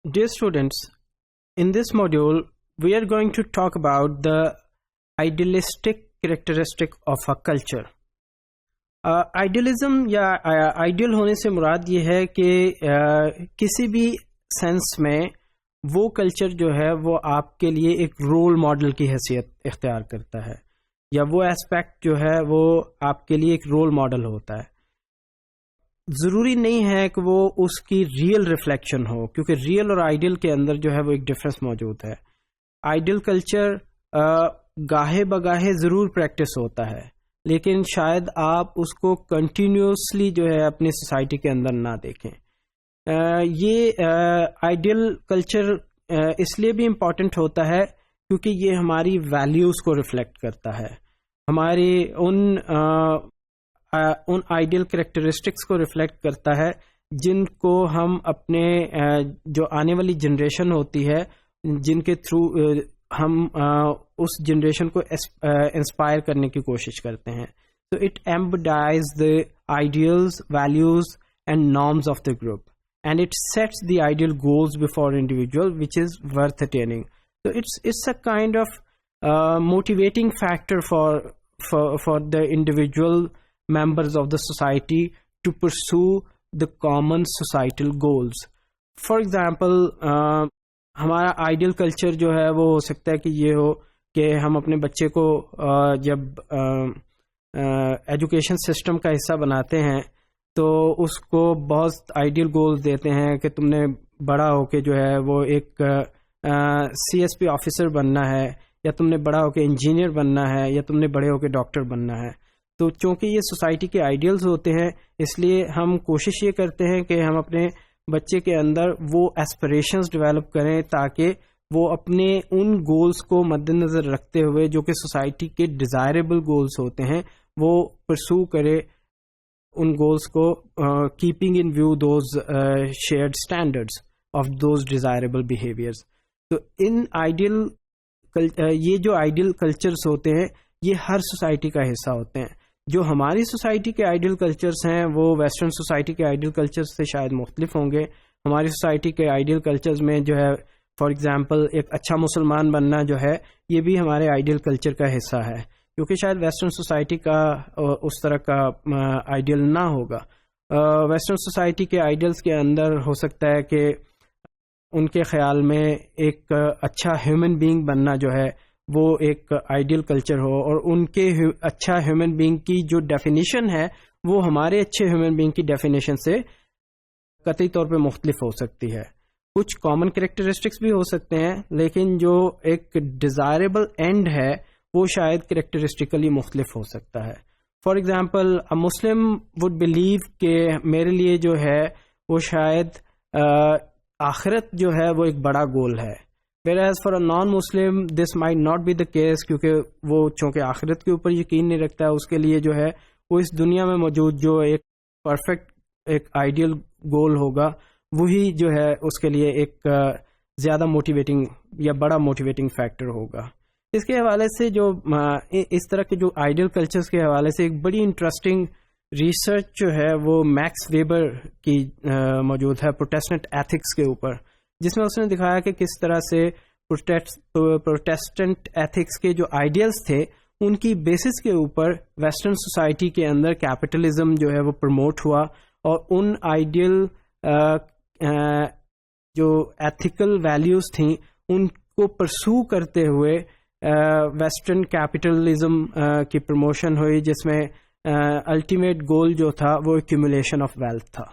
Dear students, in this module, we are going to talk about the idealistic characteristic of a culture. Idealism یا ideal ہونے سے مراد یہ ہے کہ کسی بھی سینس میں وہ کلچر جو ہے وہ آپ کے لیے ایک رول ماڈل کی حیثیت اختیار کرتا ہے، یا وہ ایسپیکٹ جو ہے وہ آپ کے لیے ایک رول ماڈل ہوتا ہے. ضروری نہیں ہے کہ وہ اس کی ریئل ریفلیکشن ہو، کیونکہ ریئل اور آئیڈیل کے اندر جو ہے وہ ایک ڈفرینس موجود ہے. آئیڈیل کلچر گاہے بگاہے ضرور پریکٹس ہوتا ہے، لیکن شاید آپ اس کو کنٹینیوسلی جو ہے اپنی سوسائٹی کے اندر نہ دیکھیں. یہ آئیڈیل کلچر اس لیے بھی امپورٹنٹ ہوتا ہے کیونکہ یہ ہماری ویلیوز کو ریفلیکٹ کرتا ہے، ہماری ان آئیڈیل کریکٹرسٹکس کو ریفلیکٹ کرتا ہے جن کو ہم اپنے جو آنے والی جنریشن ہوتی ہے، جن کے تھرو ہم اس جنریشن کو انسپائر کرنے کی کوشش کرتے ہیں. تو it embodies the ideals, values and norms of the group, and it sets the ideal goals before individual which is worth attaining. So it's a kind of motivating factor for the individual members of the society to pursue the common societal goals. For example, ہمارا ideal culture جو ہے وہ ہو سکتا ہے کہ یہ ہو کہ ہم اپنے بچے کو جب ایجوکیشن سسٹم کا حصہ بناتے ہیں تو اس کو بہت آئیڈیل گولز دیتے ہیں کہ تم نے بڑا ہو کے جو ہے وہ ایک سی ایس پی آفیسر بننا ہے، یا تم نے بڑا ہو کے انجینئر بننا ہے، یا تم نے بڑے ہو کے ڈاکٹر بننا ہے. تو چونکہ یہ سوسائٹی کے آئیڈیلز ہوتے ہیں، اس لیے ہم کوشش یہ کرتے ہیں کہ ہم اپنے بچے کے اندر وہ ایسپریشنز ڈیولپ کریں تاکہ وہ اپنے ان گولز کو مد نظر رکھتے ہوئے جو کہ سوسائٹی کے ڈیزائربل گولز ہوتے ہیں وہ پرسو کرے ان گولز کو، keeping in view those shared standards of those desirable behaviours. تو یہ جو آئیڈیل کلچرز ہوتے ہیں یہ ہر سوسائٹی کا حصہ ہوتے ہیں. جو ہماری سوسائٹی کے آئیڈیل کلچرز ہیں وہ ویسٹرن سوسائٹی کے آئیڈیل کلچرز سے شاید مختلف ہوں گے. ہماری سوسائٹی کے آئیڈیل کلچرز میں جو ہے فار ایگزامپل ایک اچھا مسلمان بننا جو ہے یہ بھی ہمارے آئیڈیل کلچر کا حصہ ہے، کیونکہ شاید ویسٹرن سوسائٹی کا اس طرح کا آئیڈیل نہ ہوگا. ویسٹرن سوسائٹی کے آئیڈیلز کے اندر ہو سکتا ہے کہ ان کے خیال میں ایک اچھا ہیومن بینگ بننا جو ہے وہ ایک آئیڈیل کلچر ہو، اور ان کے اچھا ہیومن بینگ کی جو ڈیفینیشن ہے وہ ہمارے اچھے ہیومن بینگ کی ڈیفینیشن سے قطعی طور پہ مختلف ہو سکتی ہے. کچھ کامن کریکٹرسٹکس بھی ہو سکتے ہیں، لیکن جو ایک ڈیزائربل اینڈ ہے وہ شاید کریکٹرسٹیکلی مختلف ہو سکتا ہے. For example Muslim would blue کہ میرے لیے جو ہے وہ شاید آخرت جو ہے وہ ایک بڑا گول ہے، whereas for a non-Muslim this might not be the case، کیونکہ وہ چونکہ آخرت کے اوپر یقین نہیں رکھتا ہے، اس کے لیے جو ہے وہ اس دنیا میں موجود جو ایک پرفیکٹ ایک آئیڈیل گول ہوگا وہی جو ہے اس کے لیے ایک زیادہ موٹیویٹنگ یا بڑا موٹیویٹنگ فیکٹر ہوگا. اس کے حوالے سے جو اس طرح کے جو آئیڈیل کلچرز کے حوالے سے ایک بڑی انٹرسٹنگ ریسرچ جو ہے وہ میکس ویبر کی موجود ہے پروٹیسٹنٹ ایتھکس کے اوپر، جس میں اس نے دکھایا کہ کس طرح سے پروٹیسٹنٹ ایتھکس کے جو آئیڈیلز تھے ان کی بیسس کے اوپر ویسٹرن سوسائٹی کے اندر کیپٹلزم جو ہے وہ پروموٹ ہوا، اور ان آئیڈیل جو ایتھیکل ویلیوز تھیں ان کو پرسو کرتے ہوئے ویسٹرن کیپٹلزم کی پروموشن ہوئی، جس میں الٹیمیٹ گول جو تھا وہ ایکیومولیشن آف ویلتھ تھا.